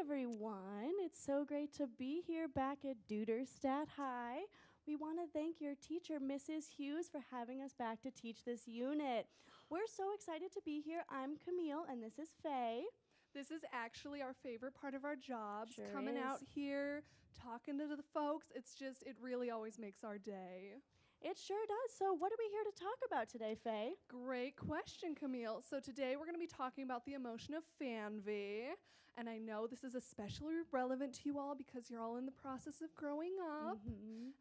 everyone. It's so great to be here back at Duderstadt High. We want to thank your teacher, Mrs. Hughes, for having us back to teach this unit. We're so excited to be here. I'm Camille, and this is Faye. This is actually our favorite part of our jobs, Sure coming is. out here, talking to the folks. It really always makes our day. It sure does. So what are we here to talk about today, Faye? Great question, Camille. So today we're going to be talking about the emotion of Fernweh. And I know this is especially relevant to you all because you're all in the process of growing up.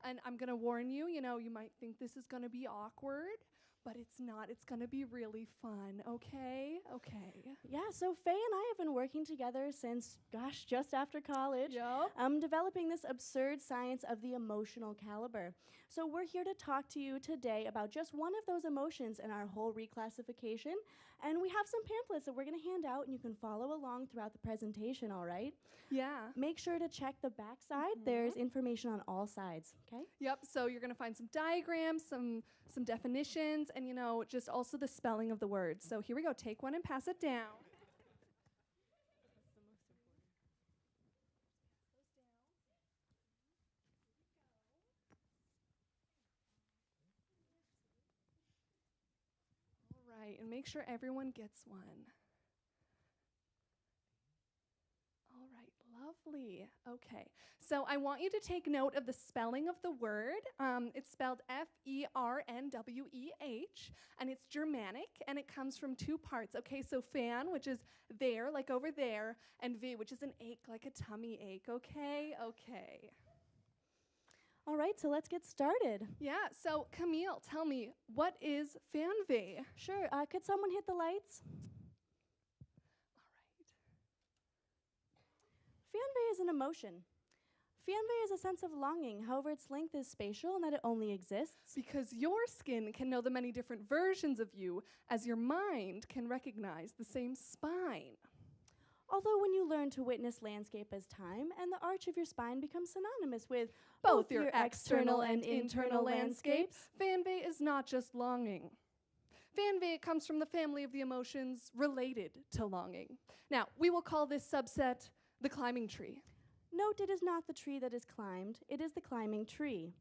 And I'm going to warn you, you might think this is going to be awkward, but it's not. It's going to be really fun, okay? Okay. Yeah, so Faye and I have been working together since, just after college. Yup. Developing this absurd science of the emotional caliber. So we're here to talk to you today about just one of those emotions in our whole reclassification. And we have some pamphlets that we're going to hand out, and you can follow along throughout the presentation, all right? Yeah. Make sure to check the back side. There's information on all sides, okay? Yep, so you're going to find some diagrams, some definitions, and just also the spelling of the words. So here we go. Take one and pass it down. All right, and make sure everyone gets one. All right, lovely. Okay, so I want you to take note of the spelling of the word. It's spelled F-E-R-N-W-E-H, and it's Germanic, and it comes from two parts. Okay, so fan, which is there, like over there, and V, which is an ache, like a tummy ache. Okay, okay. All right, so let's get started. Yeah, so Camille, tell me, what is Fernweh? Sure, could someone hit the lights? Fernweh is an emotion. Fernweh is a sense of longing, however its length is spatial and that it only exists. Because your skin can know the many different versions of you as your mind can recognize the same spine. Although when you learn to witness landscape as time, and the arch of your spine becomes synonymous with Both your external and internal landscapes, Fernweh is not just longing. Fernweh comes from the family of the emotions related to longing. Now, we will call this subset the climbing tree. Note, it is not the tree that is climbed, it is the climbing tree.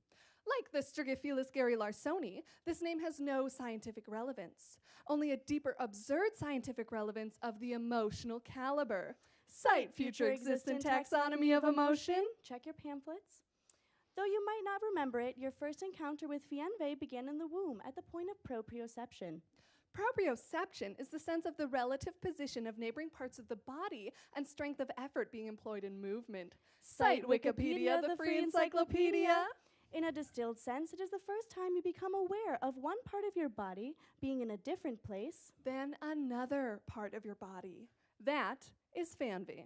Like the Strigophilis garrylarsoni, this name has no scientific relevance, only a deeper absurd scientific relevance of the emotional caliber. Cite future existent taxonomy of emotion. Check your pamphlets. Though you might not remember it, your first encounter with Fernweh began in the womb at the point of proprioception. Proprioception is the sense of the relative position of neighboring parts of the body and strength of effort being employed in movement. Cite Wikipedia, the free encyclopedia. In a distilled sense, it is the first time you become aware of one part of your body being in a different place than another part of your body. That is Fernweh.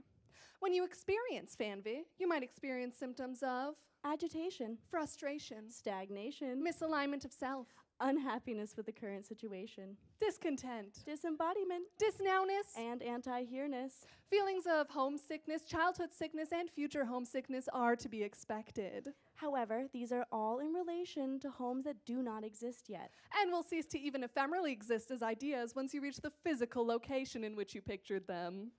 When you experience Fernweh, you might experience symptoms of agitation, frustration, stagnation, misalignment of self, unhappiness with the current situation, discontent, disembodiment, disnowness, and anti-hereness. Feelings of homesickness, childhood sickness, and future homesickness are to be expected. However, these are all in relation to homes that do not exist yet. And will cease to even ephemerally exist as ideas once you reach the physical location in which you pictured them.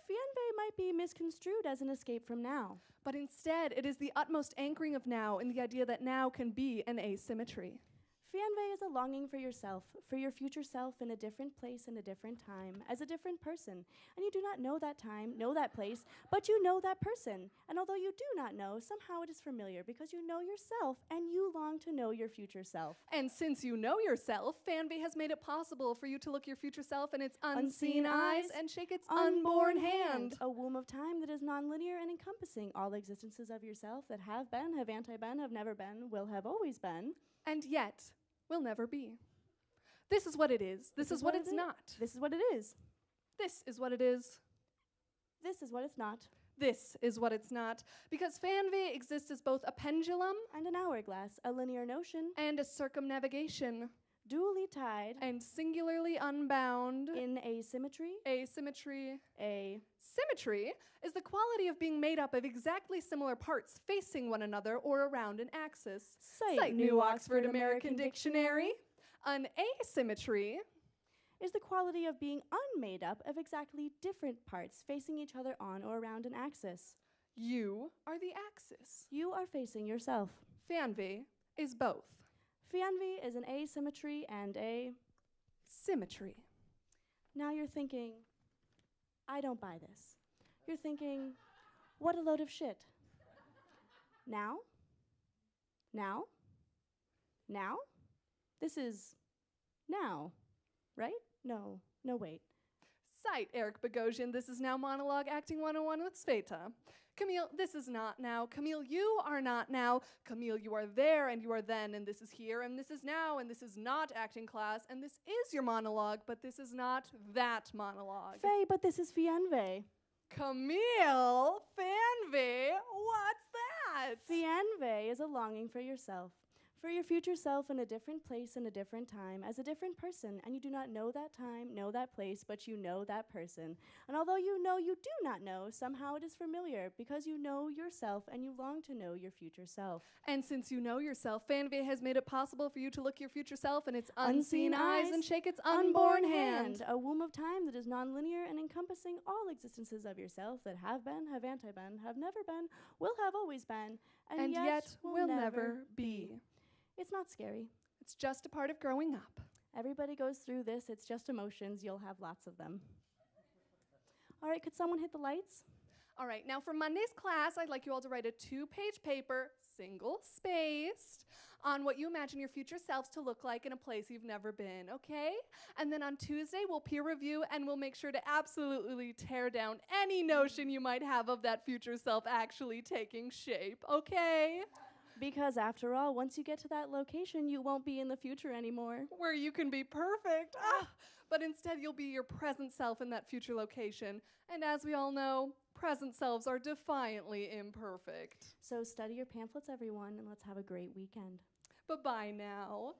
Fernweh might be misconstrued as an escape from now. But instead, it is the utmost anchoring of now in the idea that now can be an asymmetry. Fernweh is a longing for yourself, for your future self in a different place and a different time, as a different person. And you do not know that time, know that place, but you know that person. And although you do not know, somehow it is familiar because you know yourself and you long to know your future self. And since you know yourself, Fernweh has made it possible for you to look your future self in its unseen eyes and shake its unborn hand. A womb of time that is nonlinear and encompassing all existences of yourself that have been, have anti-been, have never been, will have always been. And yet will never be. This is what it is. This is what it's not. This is what it is. This is what it is. This is what it's not. This is what it's not. Because Fernweh exists as both a pendulum and an hourglass, a linear notion and a circumnavigation, dually tied and singularly unbound in asymmetry. Asymmetry. Symmetry is the quality of being made up of exactly similar parts facing one another or around an axis. Cite New Oxford American Dictionary. An asymmetry is the quality of being unmade up of exactly different parts facing each other on or around an axis. You are the axis. You are facing yourself. Fernweh is both. Fernweh is an asymmetry and a Symmetry. Now you're thinking, I don't buy this. You're thinking, what a load of shit. Now? Now? Now? This is now, right? No, wait. Sight, Eric Bogosian. This is now Monologue Acting 101 with Sveta. Camille, this is not now. Camille, you are not now. Camille, you are there and you are then, and this is here and this is now, and this is not acting class, and this is your monologue, but this is not that monologue. Faye, but this is Fernweh. Camille, Fernweh, what's that? Fernweh is a longing for yourself, for your future self in a different place and a different time, as a different person, and you do not know that time, know that place, but you know that person. And although you know you do not know, somehow it is familiar, because you know yourself and you long to know your future self. And since you know yourself, Fernweh has made it possible for you to look your future self in its unseen eyes and shake its unborn hand. A womb of time that is nonlinear and encompassing all existences of yourself that have been, have anti-been, have never been, will have always been, and yet will never be. It's not scary. It's just a part of growing up. Everybody goes through this. It's just emotions. You'll have lots of them. All right, could someone hit the lights? All right, now for Monday's class, I'd like you all to write a 2-page paper, single-spaced, on what you imagine your future selves to look like in a place you've never been, okay? And then on Tuesday, we'll peer review, and we'll make sure to absolutely tear down any notion you might have of that future self actually taking shape, okay? Because after all, once you get to that location, you won't be in the future anymore. Where you can be perfect. But instead, you'll be your present self in that future location. And as we all know, present selves are defiantly imperfect. So study your pamphlets, everyone, and let's have a great weekend. Bye-bye now.